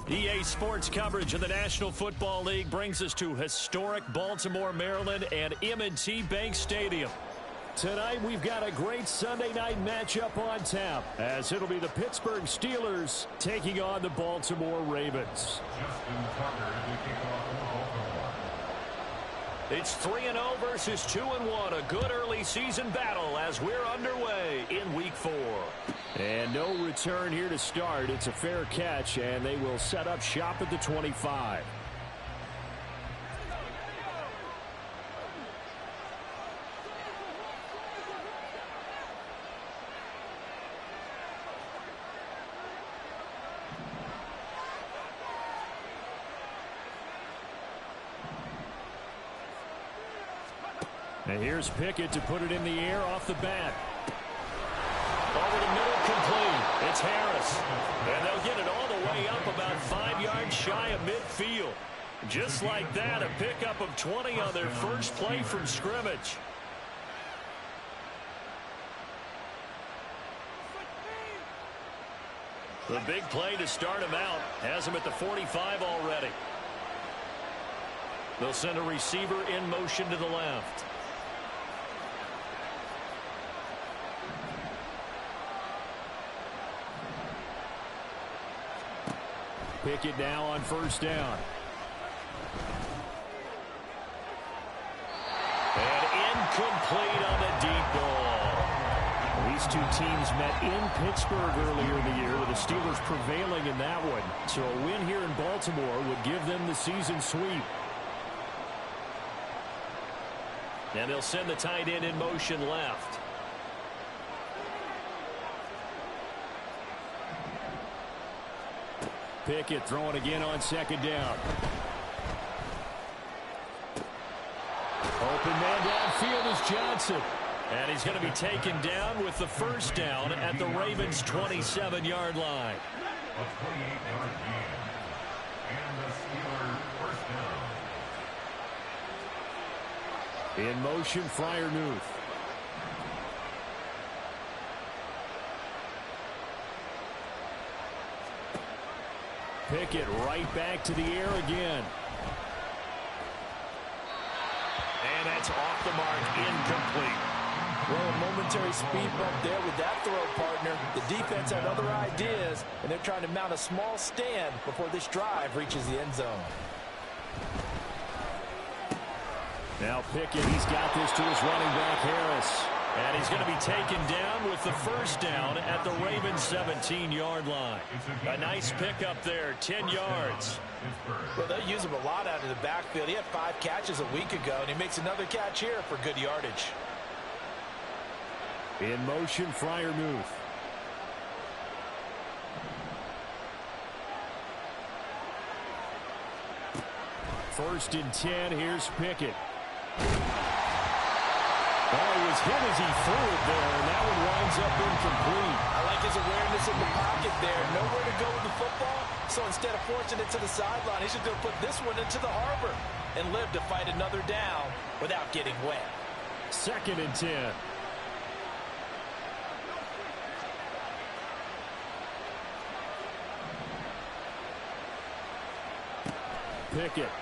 EA Sports coverage of the National Football League brings us to historic Baltimore, Maryland, and M&T Bank Stadium. Tonight, we've got a great Sunday night matchup on tap, as it'll be the Pittsburgh Steelers taking on the Baltimore Ravens. It's 3-0 versus 2-1, a good early season battle as we're underway in Week 4. And no return here to start. It's a fair catch, and they will set up shop at the 25. And here's Pickett to put it in the air off the bat. Over the middle, complete. It's Harris. And they'll get it all the way up about 5 yards shy of midfield. Just like that, a pickup of 20 on their first play from scrimmage. The big play to start him out has him at the 45 already. They'll send a receiver in motion to the left. Pickett now on first down. And incomplete on the deep ball. These two teams met in Pittsburgh earlier in the year, with the Steelers prevailing in that one. So a win here in Baltimore would give them the season sweep. And they'll send the tight end in motion left. Pickett throwing again on second down. Open man downfield is Johnson. And he's going to be taken down with the first down at the Ravens' 27-yard line. A 28-yard gain. And the Steelers first down. In motion, Freiermuth. Pickett right back to the air again. And that's off the mark, incomplete. Well, a momentary speed bump there with that throw, partner. The defense had other ideas, and they're trying to mount a small stand before this drive reaches the end zone. Now Pickett, he's got this to his running back, Harris. And he's going to be taken down with the first down at the Ravens' 17-yard line. A nice pickup there, 10 yards. Well, they'll use him a lot out of the backfield. He had 5 catches a week ago, and he makes another catch here for good yardage. In motion, Freiermuth. First and 10, here's Pickett. Oh, he was hit as he threw it there, and that one winds up incomplete. I like his awareness in the pocket there. Nowhere to go with the football, so instead of forcing it to the sideline, he's just going to put this one into the harbor and live to fight another down without getting wet. Second and 10. Pickett.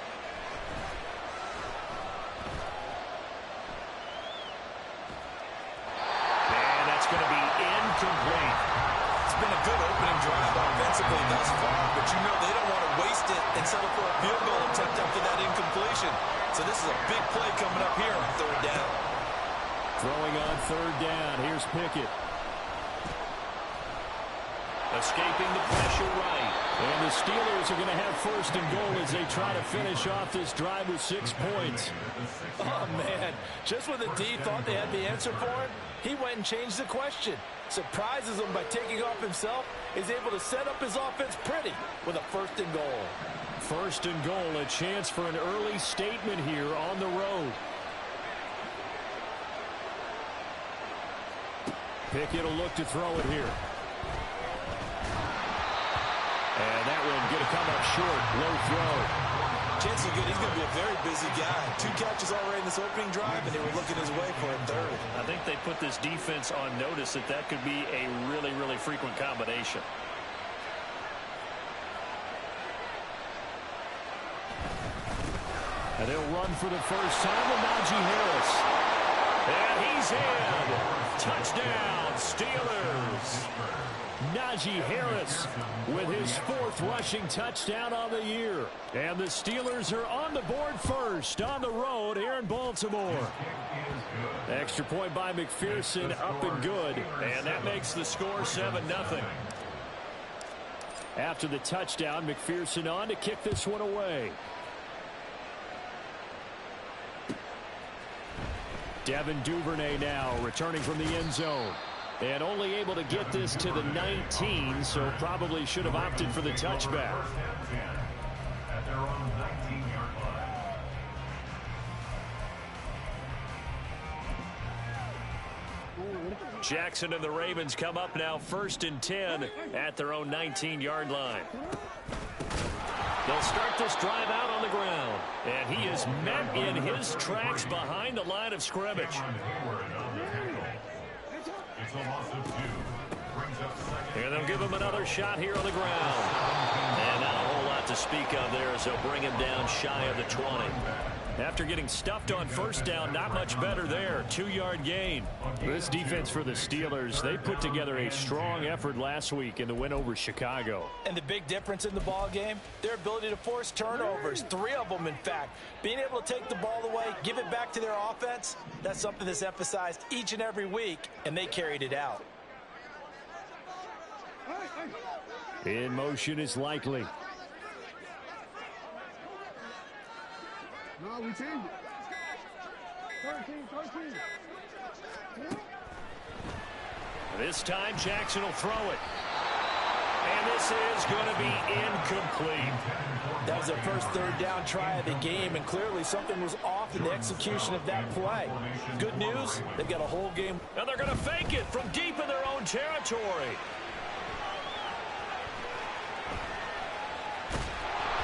Going to be incomplete. It's been a good opening drive offensively thus far, but you know they don't want to waste it and settle for a field goal attempt after that incompletion. So this is a big play coming up here on third down. Throwing on third down. Here's Pickett. Escaping the pressure right. And the Steelers are going to have first and goal as they try to finish off this drive with 6 points. Oh, man. Just when the D thought they had the answer for him, he went and changed the question. Surprises him by taking off himself. Is able to set up his offense pretty with a first and goal. First and goal, a chance for an early statement here on the road. Pickett will look to throw it here. And that one going to come up short. Low throw. Chances are good. He's going to be a very busy guy. 2 catches already in this opening drive, and they were looking his way for a third. I think they put this defense on notice that that could be a really, really frequent combination. And they'll run for the first time with Najee Harris. And he's in. Touchdown, Steelers. Najee Harris with his 4th rushing touchdown on the year. And the Steelers are on the board first on the road here in Baltimore. Extra point by McPherson, up and good. And that makes the score 7-0. After the touchdown, McPherson on to kick this one away. Devin Duvernay now returning from the end zone. And only able to get this to the 19, so probably should have opted for the touchback. At their own 19-yard line. Jackson and the Ravens come up now 1st and 10 at their own 19-yard line. They'll start this drive out on the ground. And he is met in his tracks behind the line of scrimmage. It's a loss of 2. Brings up second. And they'll give him another shot here on the ground. And not a whole lot to speak of there as they'll bring him down shy of the 20. After getting stuffed on first down, not much better there. 2-yard gain. This defense for the Steelers, they put together a strong effort last week in the win over Chicago. And the big difference in the ball game, their ability to force turnovers, 3 of them in fact. Being able to take the ball away, give it back to their offense, that's something that's emphasized each and every week, and they carried it out. In motion is likely. No, we changed it. 13. This time Jackson will throw it. And this is going to be incomplete. That was their first 3rd down try of the game, and clearly something was off in the execution of that play. Good news, they've got a whole game. And they're going to fake it from deep in their own territory.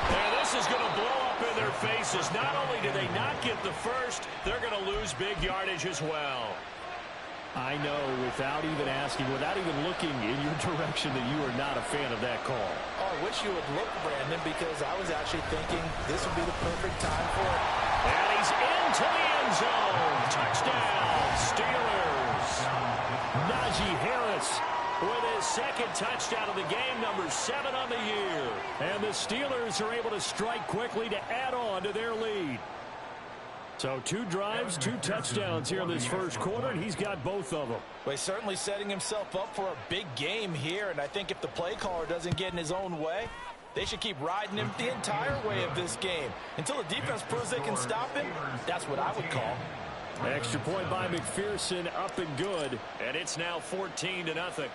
And this is going to blow up in their faces. Not only do they not get the first, they're going to lose big yardage as well. I know, without even asking, without even looking in your direction, that you are not a fan of that call. Oh, I wish you would look, Brandon, because I was actually thinking this would be the perfect time for it. And he's into the end zone. Touchdown, Steelers. Najee Harris with his 2nd touchdown of the game, number 7 on the year. And the Steelers are able to strike quickly to add on to their lead. So 2 drives, 2 touchdowns here in this first quarter, and he's got both of them. Well, he's certainly setting himself up for a big game here, and I think if the play caller doesn't get in his own way, they should keep riding him the entire way of this game. Until the defense proves they can stop him, that's what I would call. Extra point by McPherson, up and good, and it's now 14-0.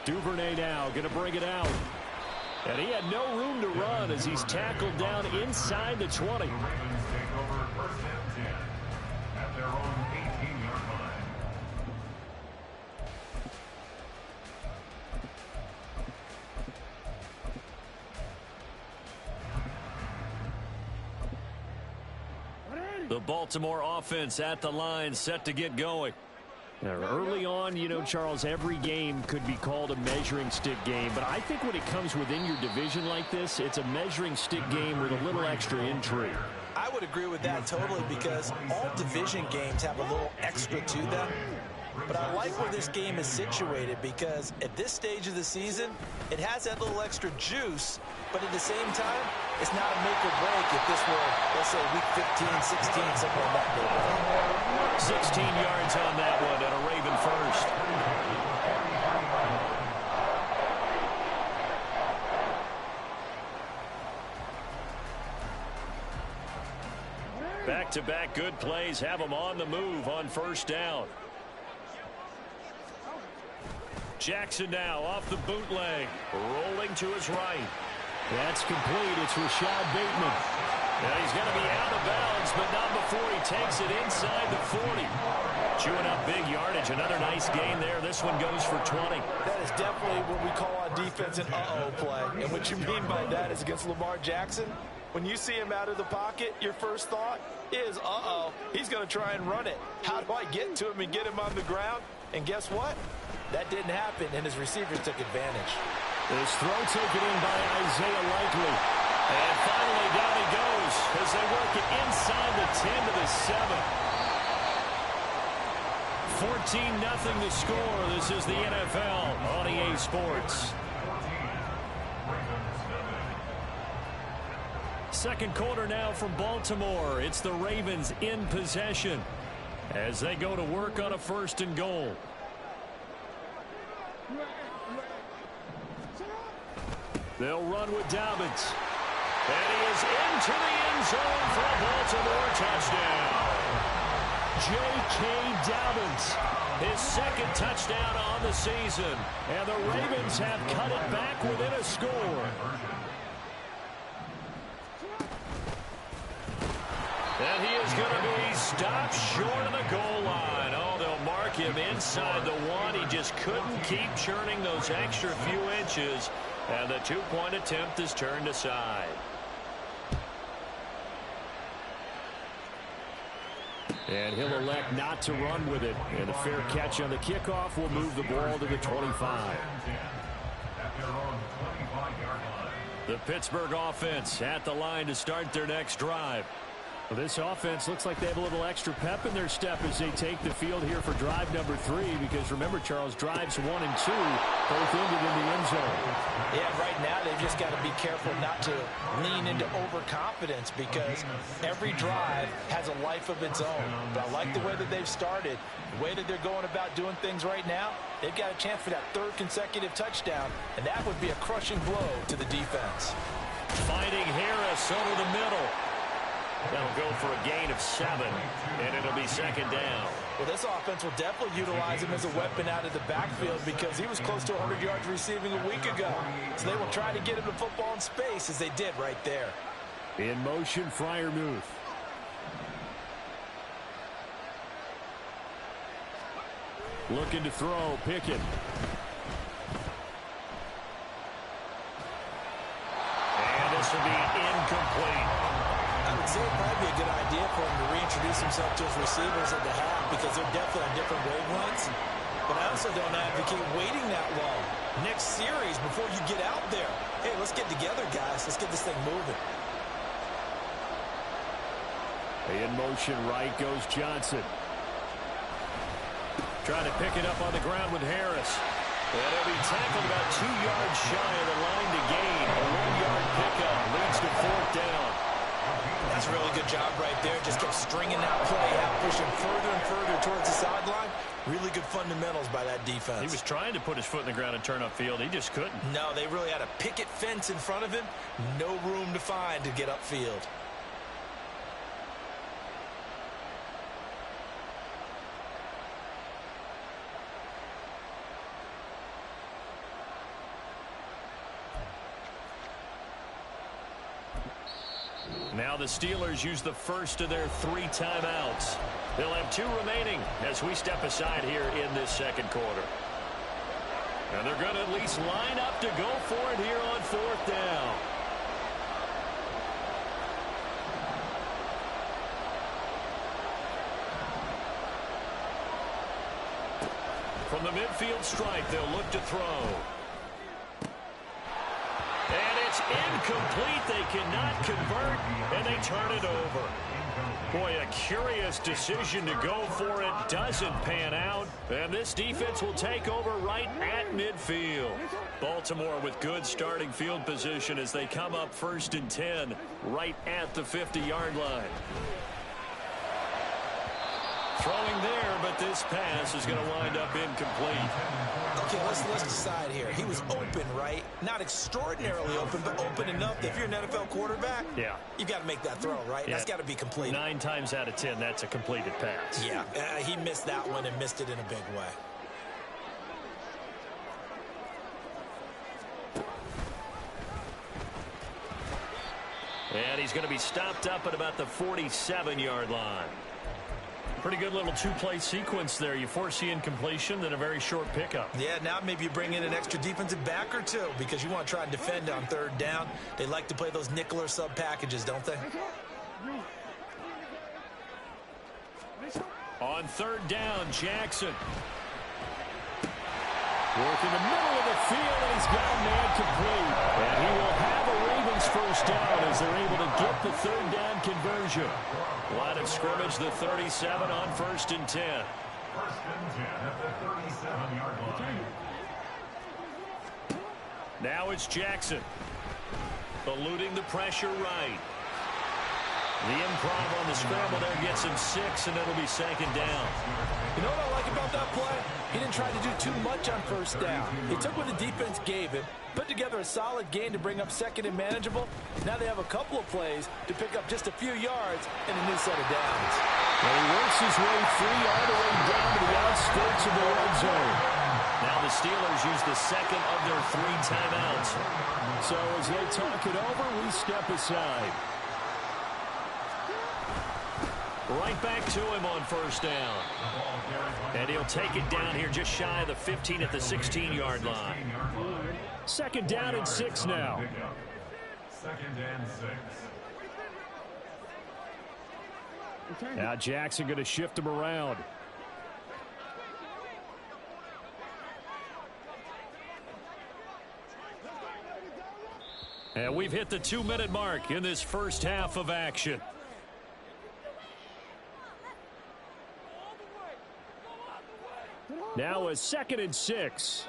Duvernay now going to bring it out. And he had no room to run as he's tackled down inside the 20. Ravens take over 1st and 10 at their own 18-yard line. The Baltimore offense at the line, set to get going. Now, early on, you know, Charles, every game could be called a measuring stick game. But I think when it comes within your division like this, it's a measuring stick game with a little extra intrigue. I would agree with that totally, because all division games have a little extra to them. But I like where this game is situated, because at this stage of the season, it has that little extra juice. But at the same time, it's not a make or break if this were, let's say, week 15, 16, something like that. 16 yards on that one, and a Raven first. Back-to-back good plays have them on the move on first down. Jackson now off the bootleg, rolling to his right. That's complete. It's Rashad Bateman. Now he's going to be out of bounds, but not before he takes it inside the 40. Chewing up big yardage. Another nice gain there. This one goes for 20. That is definitely what we call on defense an uh-oh play. And what you mean by that is against Lamar Jackson, when you see him out of the pocket, your first thought is, uh-oh, he's going to try and run it. How do I get to him and get him on the ground? And guess what? That didn't happen, and his receivers took advantage. This throw taken in by Isaiah Likely. And finally down he goes as they work it inside the 10 to the 7. 14-0 the score. This is the NFL on EA Sports. Second quarter now from Baltimore. It's the Ravens in possession as they go to work on a 1st and goal. They'll run with Dobbins. And he is into the end zone for a Baltimore touchdown. J.K. Dobbins, his 2nd touchdown on the season. And the Ravens have cut it back within a score. And he is going to be stopped short of the goal line. Oh, they'll mark him inside the 1. He just couldn't keep churning those extra few inches. And the 2-point attempt is turned aside. And he'll elect not to run with it. And a fair catch on the kickoff will move the ball to the 25. The Pittsburgh offense at the line to start their next drive. Well, this offense looks like they have a little extra pep in their step as they take the field here for drive number 3. Because remember, Charles, drives 1 and 2 both ended in the end zone. Yeah, right now they've just got to be careful not to lean into overconfidence because every drive has a life of its own. But I like the way that they've started, the way that they're going about doing things right now. They've got a chance for that 3rd consecutive touchdown, and that would be a crushing blow to the defense. Finding Harris over the middle. That'll go for a gain of 7, and it'll be 2nd down. Well, this offense will definitely utilize him as a weapon out of the backfield because he was close to 100 yards receiving a week ago. So they will try to get him the football in space as they did right there. In motion, Freiermuth. Looking to throw, Pickett. And this will be incomplete. I would say it'd probably be a good idea for him to reintroduce himself to his receivers at the half because they're definitely on different wavelengths. But I also don't advocate waiting that long. Next series, before you get out there, hey, let's get together, guys. Let's get this thing moving. In motion, right goes Johnson. Trying to pick it up on the ground with Harris. And he'll be tackled about 2 yards shy of the line to gain. A 1-yard pickup leads to 4th down. That's a really good job right there. Just kept stringing that play out, pushing further and further towards the sideline. Really good fundamentals by that defense. He was trying to put his foot in the ground and turn upfield. He just couldn't. No, they really had a picket fence in front of him. No room to find to get upfield. Now the Steelers use the first of their 3 timeouts. They'll have 2 remaining as we step aside here in this second quarter. And they're going to at least line up to go for it here on 4th down. From the midfield stripe, they'll look to throw. And it's incomplete. They cannot convert, and they turn it over. Boy, a curious decision to go for it. Doesn't pan out. And this defense will take over right at midfield. Baltimore with good starting field position as they come up 1st and 10 right at the 50-yard line. Throwing there, but this pass is going to wind up incomplete. Okay, let's decide here. He was open, right? Not extraordinarily open, but open enough that if you're an NFL quarterback, yeah, you got to make that throw, right? Yeah. That's got to be completed. 9 times out of 10, that's a completed pass. Yeah, he missed that one and missed it in a big way. And he's going to be stopped up at about the 47-yard line. Pretty good little 2-play sequence there. You force the incompletion, then a very short pickup. Yeah, now maybe you bring in an extra defensive back or 2 because you want to try and defend on 3rd down. They like to play those nickel or sub packages, don't they? On 3rd down, Jackson. Working the middle of the field, and he's got a man complete. And he will have a Ravens first down as they're able to get the third down conversion. Line of scrimmage, the 37 on 1st and 10. 1st and 10 at the 37-yard line. Now it's Jackson. Eluding the pressure right. The improv on the scramble there gets him 6, and it'll be 2nd down. You know what I like about that play? He didn't try to do too much on 1st down. He took what the defense gave him, put together a solid gain to bring up 2nd and manageable. Now they have a couple of plays to pick up just a few yards and a new set of downs. Well, he works his way free all the way down to the outskirts of the red zone. Now the Steelers use the 2nd of their 3 timeouts. So as they talk it over, we step aside. Right back to him on 1st down. And he'll take it down here just shy of the 15 at the 16-yard line. 2nd down and 6 now. 2nd and 6. Now Jackson going to shift him around. And we've hit the 2-minute mark in this first half of action. Now a 2nd and 6.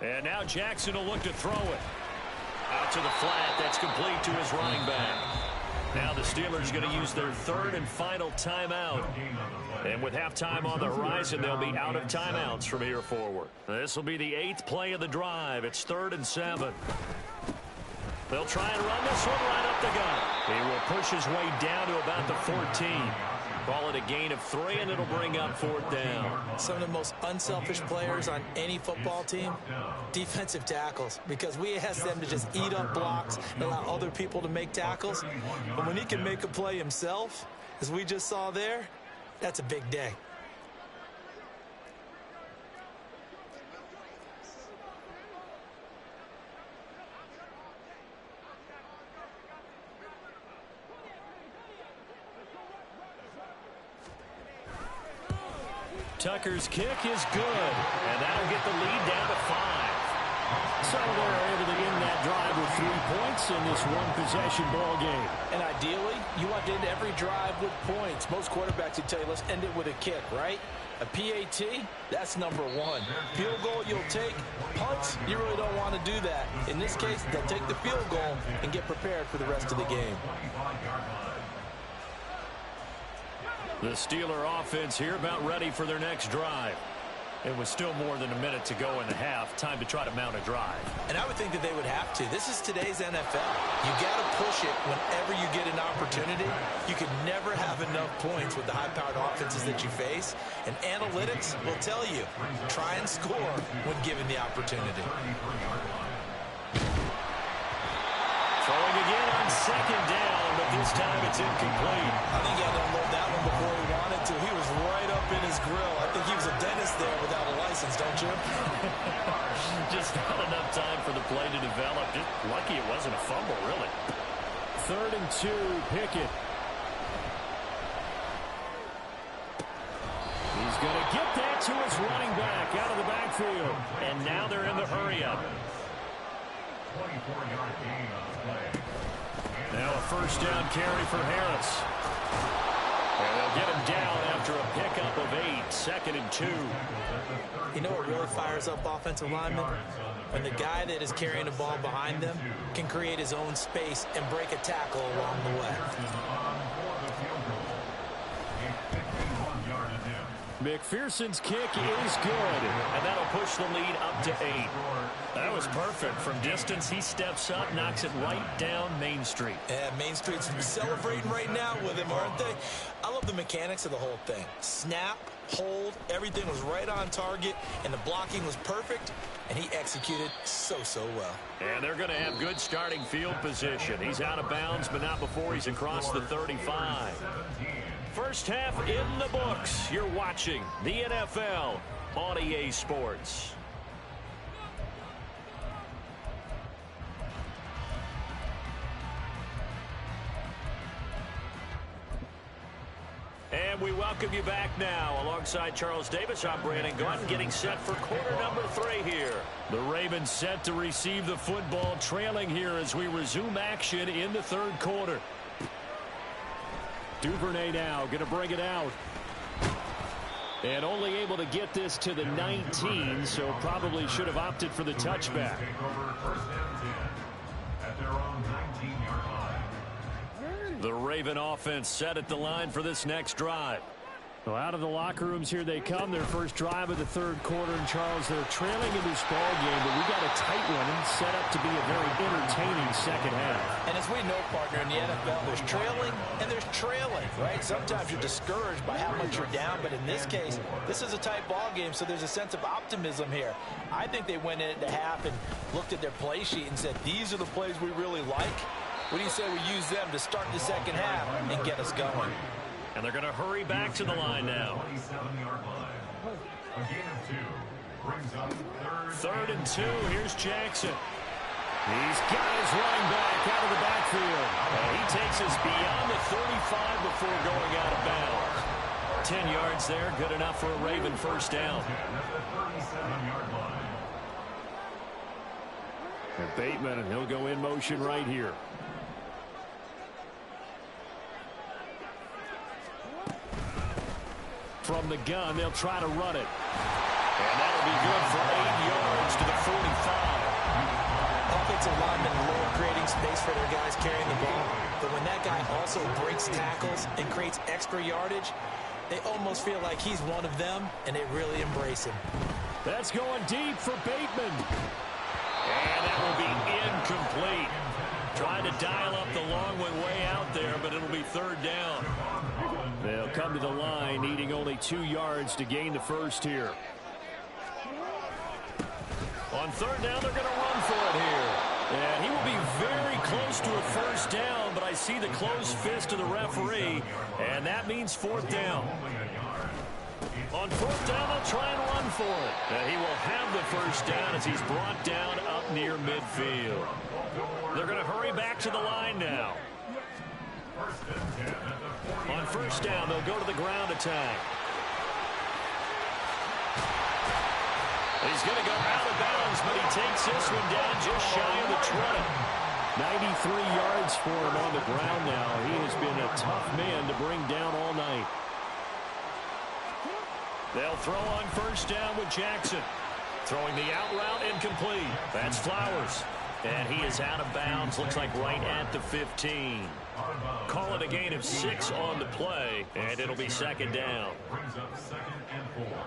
And now Jackson will look to throw it. Out to the flat. That's complete to his running back. Now the Steelers are going to use their 3rd and final timeout. And with halftime on the horizon, they'll be out of timeouts from here forward. This will be the 8th play of the drive. It's 3rd and 7. They'll try and run this one right up the gut. He will push his way down to about the 14. Call it a gain of 3, and it'll bring up 4th down. Some of the most unselfish players on any football team, defensive tackles, because we ask them to just eat up blocks and allow other people to make tackles. But when he can make a play himself, as we just saw there, that's a big day. Tucker's kick is good, and that'll get the lead down to 5. So they're able to end that drive with 3 points in this one-possession ball game. And ideally, you want to end every drive with points. Most quarterbacks would tell you, let's end it with a kick, right? A PAT, that's number 1. Field goal, you'll take. Punts, you really don't want to do that. In this case, they'll take the field goal and get prepared for the rest of the game. The Steeler offense here about ready for their next drive. It was still more than a minute to go in the half. Time to try to mount a drive. And I would think that they would have to. This is today's NFL. You got to push it whenever you get an opportunity. You could never have enough points with the high-powered offenses that you face. And analytics will tell you, try and score when given the opportunity. Throwing again on 2nd down, but this time it's incomplete. I think he had to unload that one before he wanted to. He was right up in his grill. I think he was a dentist there without a license, don't you? Just not enough time for the play to develop. Just lucky it wasn't a fumble, really. 3rd and 2, Pickett. He's going to get that to his running back out of the backfield. And now they're in the hurry-up. 24-yard gain on the play. Now a 1st down carry for Harris. And they'll get him down after a pickup of 8, 2nd and 2. You know what really fires up offensive linemen? When the guy that is carrying the ball behind them can create his own space and break a tackle along the way. McPherson's kick is good, and that'll push the lead up to 8. That was perfect. From distance, he steps up, knocks it right down Main Street. Yeah, Main Street's celebrating right now with him, aren't they? I love the mechanics of the whole thing. Snap, hold, everything was right on target, and the blocking was perfect, and he executed so well. And they're going to have good starting field position. He's out of bounds, but not before he's across the 35. First half in the books. You're watching the NFL on EA Sports. And we welcome you back now. Alongside Charles Davis, I'm Brandon Gaudin, getting set for quarter number 3 here. The Ravens set to receive the football, trailing here as we resume action in the third quarter. Duvernay now going to bring it out. And only able to get this to the 19, so probably should have opted for the touchback. The Raven offense set at the line for this next drive. Well, out of the locker rooms here they come. Their first drive of the third quarter. And Charles, they're trailing in this ball game, but we got a tight one and set up to be a very entertaining second half. And as we know, partner, in the NFL, there's trailing and there's trailing, right? Sometimes you're discouraged by how much you're down, but in this case, this is a tight ball game, so there's a sense of optimism here. I think they went into half and looked at their play sheet and said, these are the plays we really like. What do you say we use them to start the second half and get us going? And they're going to hurry back to the line now. Third and 2. Here's Jackson. He's got his running back out of the backfield. And he takes us beyond the 35 before going out of bounds. 10 yards there, good enough for a Raven first down. And Bateman, and he'll go in motion right here. From the gun, they'll try to run it. And that'll be good for 8 yards to the 45. Offensive linemen love creating space for their guys carrying the ball. But when that guy also breaks tackles and creates extra yardage, they almost feel like he's one of them, and they really embrace him. That's going deep for Bateman. And that will be incomplete. Trying to dial up the long one way out there, but it'll be third down. They'll come to the line, needing only 2 yards to gain the first here. On third down, they're going to run for it here. And he will be very close to a first down, but I see the closed fist of the referee, and that means fourth down. On fourth down, they'll try and run for it. And he will have the first down as he's brought down up near midfield. They're going to hurry back to the line now. On first down, they'll go to the ground attack. He's going to go out of bounds, but he takes this one down just shy of the 20. 93 yards for him on the ground now. He has been a tough man to bring down all night. They'll throw on first down with Jackson. Throwing the out route incomplete. That's Flowers. And he is out of bounds, looks like right at the 15. Call it a gain of 6 on the play, and it'll be second down. Brings up 2nd and 4.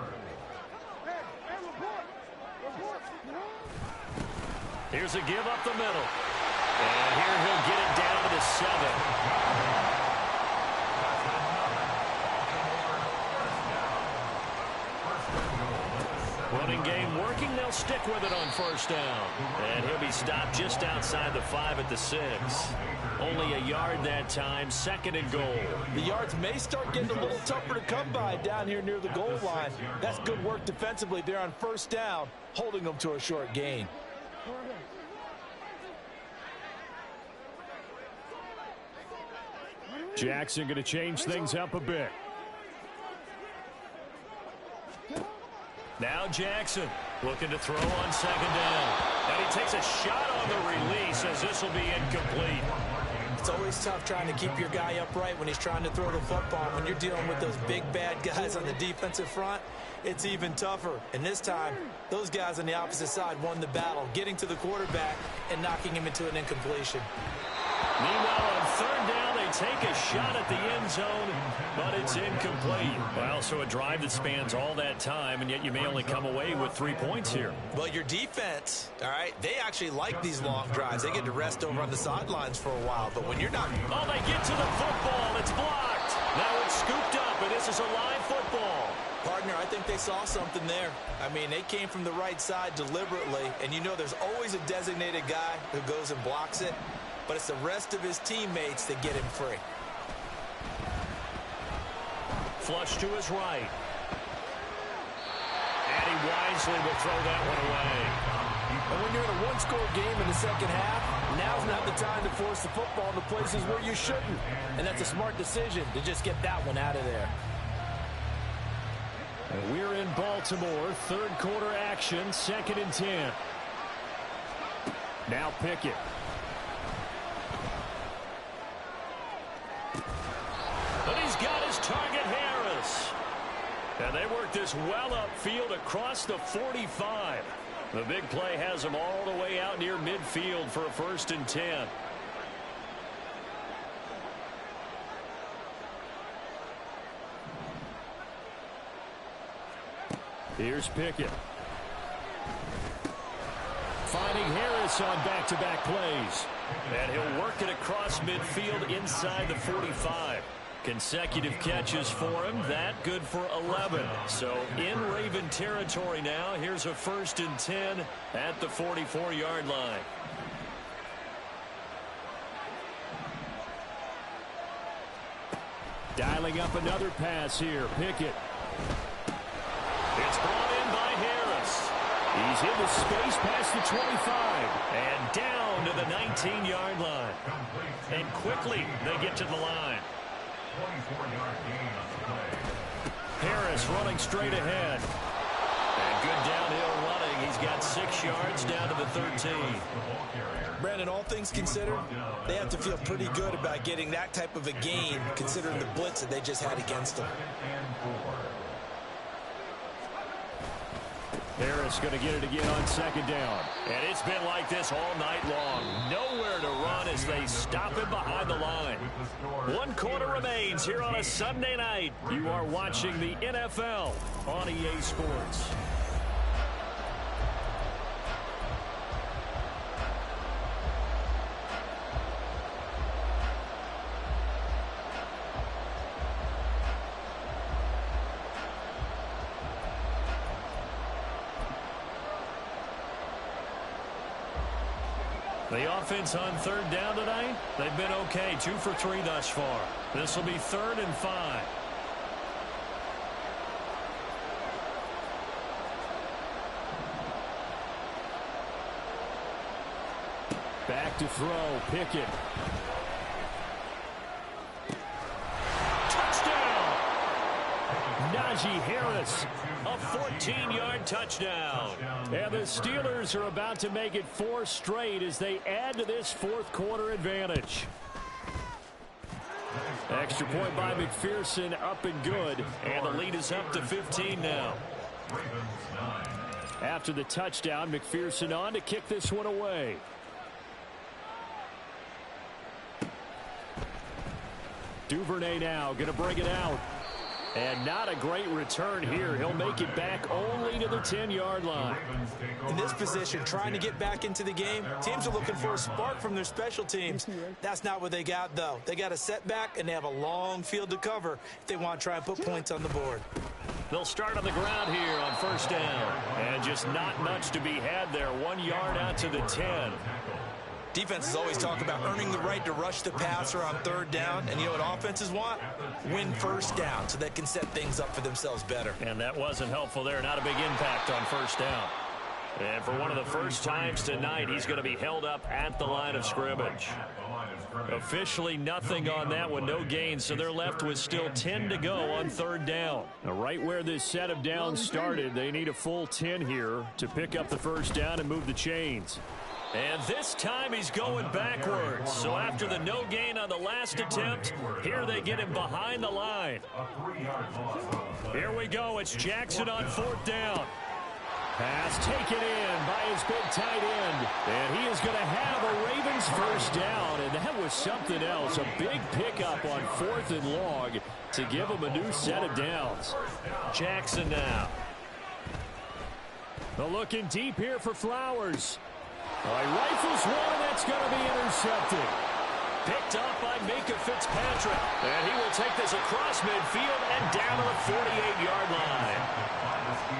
Here's a give up the middle. And here he'll get it down to the 7. Running game working. They'll stick with it on first down. And he'll be stopped just outside the 5 at the 6. Only a yard that time. Second and goal. The yards may start getting a little tougher to come by down here near the goal line. That's good work defensively there on first down, holding them to a short gain. Jackson going to change things up a bit. Now Jackson looking to throw on second down. And he takes a shot on the release as this will be incomplete. It's always tough trying to keep your guy upright when he's trying to throw the football. When you're dealing with those big, bad guys on the defensive front, it's even tougher. And this time, those guys on the opposite side won the battle, getting to the quarterback and knocking him into an incompletion. Meanwhile, on third down, they take a shot at the end zone, but it's incomplete. Well, so a drive that spans all that time, and yet you may only come away with 3 points here. Well, your defense, all right, they actually like these long drives. They get to rest over on the sidelines for a while, but when you're not... Oh, they get to the football. It's blocked. Now it's scooped up, and this is a live football. Partner, I think they saw something there. I mean, they came from the right side deliberately, and you know there's always a designated guy who goes and blocks it. But it's the rest of his teammates that get him free. Flush to his right. And he wisely will throw that one away. And when you're in a one-score game in the second half, now's not the time to force the football into places where you shouldn't. And that's a smart decision to just get that one out of there. And we're in Baltimore. Third quarter action. 2nd and 10. Now Pickett. But he's got his target, Harris. And they work this well upfield across the 45. The big play has him all the way out near midfield for a 1st and 10. Here's Pickett. Finding Harris on back-to-back plays. And he'll work it across midfield inside the 45. Consecutive catches for him. That good for 11. So in Raven territory now. Here's a 1st and 10 at the 44-yard line. Dialing up another pass here. Pickett. It's brought in by Harris. He's in the space past the 25 and down to the 19-yard line. And quickly they get to the line. 24-yard gain on the play. Harris running straight ahead. And good downhill running. He's got 6 yards down to the 13. Brandon, all things considered, they have to feel pretty good about getting that type of a gain considering the blitz that they just had against them. Harris going to get it again on 2nd down. And it's been like this all night long. Nowhere to run as they stop him behind the line. 1 quarter remains here on a Sunday night. You are watching the NFL on EA Sports. The offense on 3rd down tonight, they've been okay. 2 for 3 thus far. This will be 3rd and 5. Back to throw. Pickett. Touchdown! Najee Harris. A 14-yard touchdown. And the Steelers are about to make it 4 straight as they add to this 4th quarter advantage. Extra point by McPherson, up and good. And the lead is up to 15 now. After the touchdown, McPherson on to kick this one away. Duvernay now going to bring it out. And not a great return here. He'll make it back only to the 10-yard line. In this position, trying to get back into the game, teams are looking for a spark from their special teams. That's not what they got, though. They got a setback, and they have a long field to cover if they want to try and put points on the board. They'll start on the ground here on 1st down. And just not much to be had there. 1 yard out to the 10. Defenses always talk about earning the right to rush the passer on 3rd down. And you know what offenses want? Win 1st down so they can set things up for themselves better. And that wasn't helpful there. Not a big impact on 1st down. And for one of the first times tonight, he's going to be held up at the line of scrimmage. Officially nothing on that one. No gain. So they're left with still 10 to go on 3rd down. Now, right where this set of downs started, they need a full 10 here to pick up the 1st down and move the chains. And this time he's going backwards. So after the no gain on the last attempt, here they get him behind the line. Here we go. It's Jackson on 4th down. Pass taken in by his big tight end. And he is going to have a Ravens 1st down. And that was something else. A big pickup on 4th and long to give him a new set of downs. Jackson now. They're looking deep here for Flowers. He rifles one, and that's going to be intercepted. Picked up by Micah Fitzpatrick. And he will take this across midfield and down to the 48-yard line.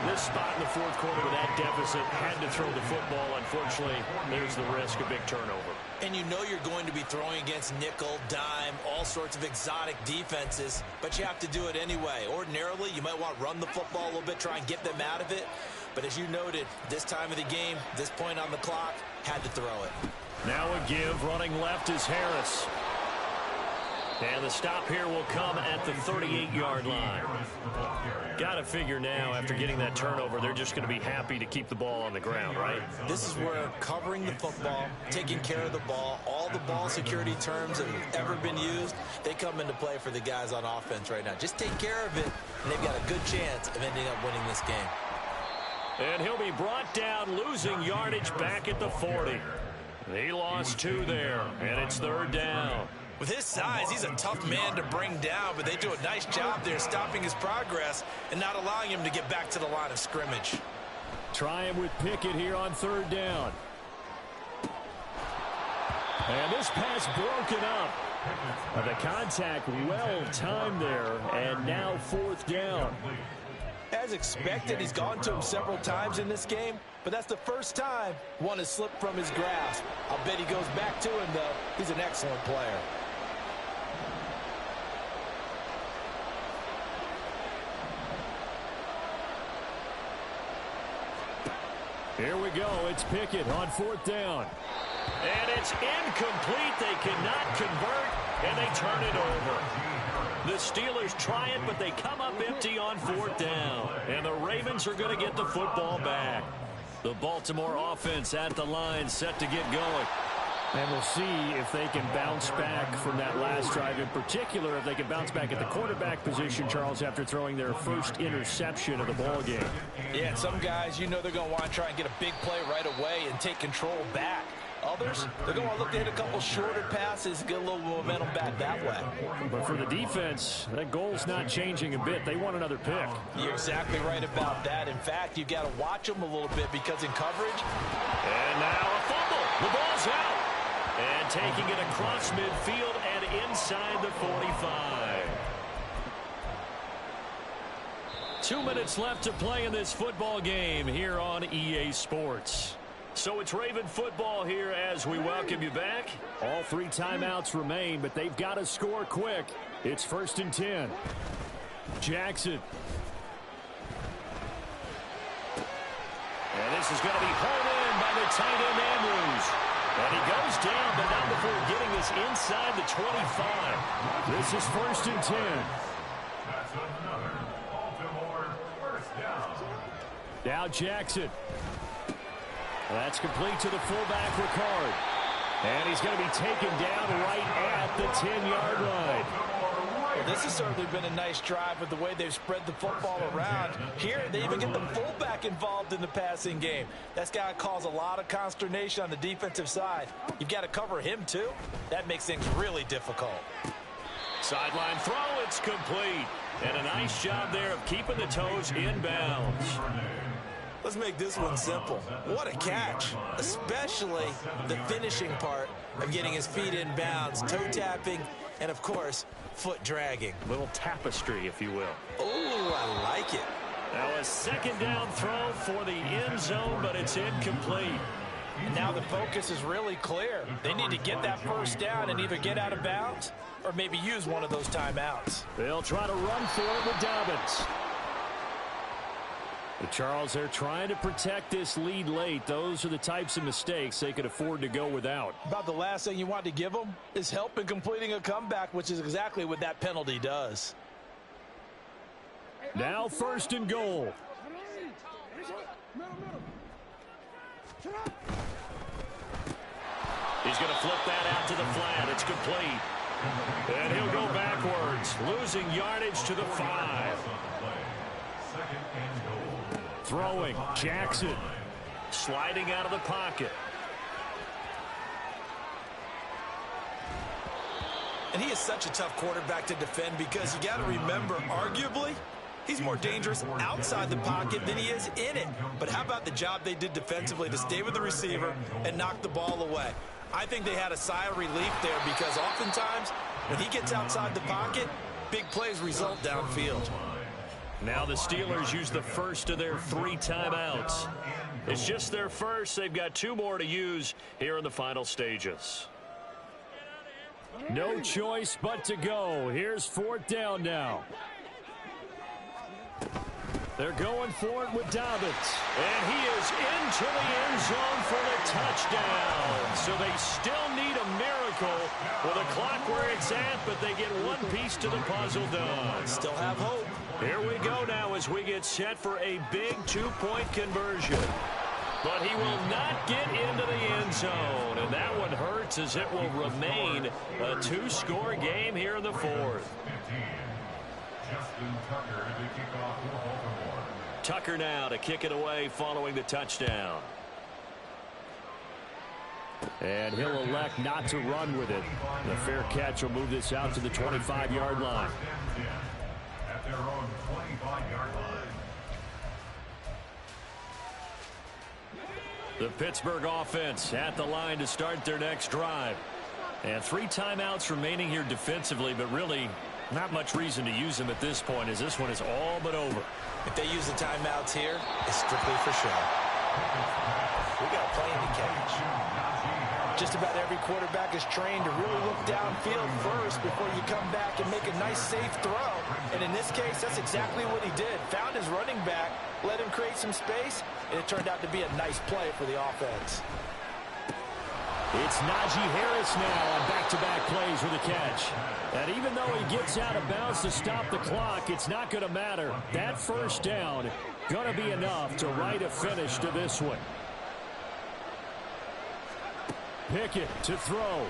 This spot in the 4th quarter with that deficit had to throw the football. Unfortunately, there's the risk of big turnover. And you know you're going to be throwing against nickel, dime, all sorts of exotic defenses, but you have to do it anyway. Ordinarily, you might want to run the football a little bit, try and get them out of it. But as you noted, this time of the game, this point on the clock, had to throw it. Now a give. Running left is Harris. And the stop here will come at the 38-yard line. Got to figure now, after getting that turnover, they're just going to be happy to keep the ball on the ground, right? This is where covering the football, taking care of the ball, all the ball security terms that have ever been used, they come into play for the guys on offense right now. Just take care of it, and they've got a good chance of ending up winning this game. And he'll be brought down, losing yardage back at the 40. He lost 2 there, and it's 3rd down. With his size, he's a tough man to bring down, but they do a nice job there stopping his progress and not allowing him to get back to the line of scrimmage. Trying with Pickett here on 3rd down. And this pass broken up. The contact well timed there, and now 4th down. As expected, he's gone to him several times in this game, but that's the first time one has slipped from his grasp. I'll bet he goes back to him, though. He's an excellent player. Here we go. It's Pickett on 4th down. And it's incomplete. They cannot convert, and they turn it over. The Steelers try it, but they come up empty on 4th down. And the Ravens are going to get the football back. The Baltimore offense at the line, set to get going. And we'll see if they can bounce back from that last drive. In particular, if they can bounce back at the quarterback position, Charles, after throwing their first interception of the ball game. Yeah, and some guys, you know they're going to want to try and get a big play right away and take control back. Others, they're going to want to look to hit a couple shorter passes, get a little momentum back that way. But for the defense, that goal's not changing a bit. They want another pick. You're exactly right about that. In fact, you've got to watch them a little bit because in coverage. And now a fumble. The ball's out. And taking it across midfield and inside the 45. 2 minutes left to play in this football game here on EA Sports. So it's Raven football here as we welcome you back. All 3 timeouts remain, but they've got to score quick. It's 1st and 10. Jackson. And this is going to be hauled in by the tight end Andrews. And he goes down, but not before getting this inside the 25. This is 1st and 10. That's another Baltimore first down. Now Jackson. That's complete to the fullback, Ricard. And he's going to be taken down right at the 10-yard line. Well, this has certainly been a nice drive with the way they've spread the football around. Here, they even get the fullback involved in the passing game. That's got to cause a lot of consternation on the defensive side. You've got to cover him, too. That makes things really difficult. Sideline throw, it's complete. And a nice job there of keeping the toes in bounds. Let's make this one simple. What a catch, especially the finishing part of getting his feet in bounds, toe tapping, and, of course, foot dragging. Little tapestry, if you will. Oh, I like it. Now a 2nd down throw for the end zone, but it's incomplete. And now the focus is really clear. They need to get that 1st down and either get out of bounds or maybe use one of those timeouts. They'll try to run for it with Dobbins. The Charles, they're trying to protect this lead late. Those are the types of mistakes they could afford to go without. About the last thing you want to give them is help in completing a comeback, which is exactly what that penalty does. Now 1st and goal. He's going to flip that out to the flat. It's complete. And he'll go backwards, losing yardage to the 5. Throwing, Jackson. Sliding out of the pocket. And he is such a tough quarterback to defend because you got to remember, arguably, he's more dangerous outside the pocket than he is in it. But how about the job they did defensively to stay with the receiver and knock the ball away? I think they had a sigh of relief there because oftentimes when he gets outside the pocket, big plays result downfield. Now the Steelers use the first of their 3 timeouts. It's just their first. They've got 2 more to use here in the final stages. No choice but to go. Here's 4th down now. They're going for it with Dobbins. And he is into the end zone for the touchdown. So they still need a miracle miracle with the clock where it's at, but they get one piece to the puzzle done. Still have hope. Here we go now as we get set for a big two-point conversion. But he will not get into the end zone, and that one hurts as it will remain a two-score game here in the fourth. Justin Tucker to kick off for Baltimore. Tucker now to kick it away following the touchdown. And he'll elect not to run with it. The fair catch will move this out to the 25-yard line. At their own 25-yard line. The Pittsburgh offense at the line to start their next drive. And 3 timeouts remaining here defensively, but really not much reason to use them at this point as this one is all but over. If they use the timeouts here, it's strictly for show. We got a plane to catch. Just about every quarterback is trained to really look downfield first before you come back and make a nice, safe throw. And in this case, that's exactly what he did. Found his running back, let him create some space, and it turned out to be a nice play for the offense. It's Najee Harris now on back-to-back plays with a catch. And even though he gets out of bounds to stop the clock, it's not going to matter. That first down going to be enough to write a finish to this one. Pickett to throw.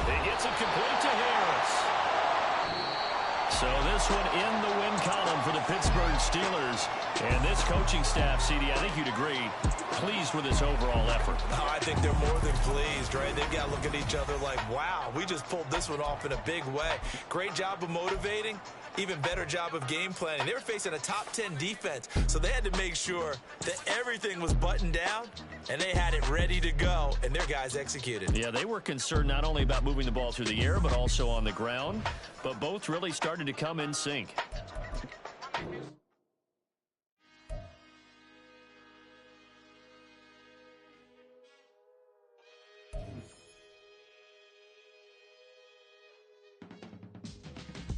He gets it complete to Harris. So this one in the win column for the Pittsburgh Steelers. And this coaching staff, CD, I think you'd agree, pleased with this overall effort. Oh, I think they're more than pleased, right? They've got to look at each other like, wow, we just pulled this one off in a big way. Great job of motivating, even better job of game planning. They were facing a top 10 defense, so they had to make sure that everything was buttoned down, and they had it ready to go, and their guys executed. Yeah, they were concerned not only about moving the ball through the air, but also on the ground, but both really started to come in sync.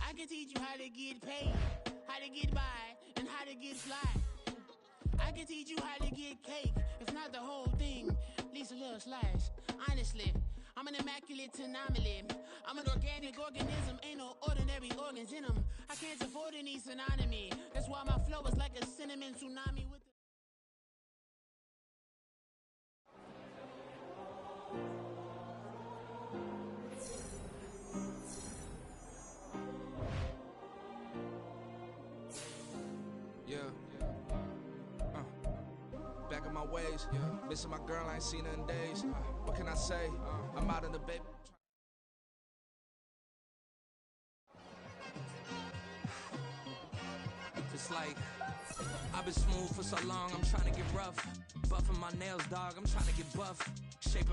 I can teach you how to get paid, how to get by, and how to get fly. I can teach you how to get cake, if not the whole thing, at least a little slice. Honestly, I'm an immaculate anomaly. I'm an organic organism, ain't no ordinary organs in them. I can't afford any synonymy. That's why my flow is like a cinnamon tsunami with Back in my ways, missing my girl, I ain't seen her in days. What can I say? I'm out in the baby. It's like I've been smooth for so long, I'm trying to get rough. Buffing my nails, dog, I'm trying to get buff. Shaping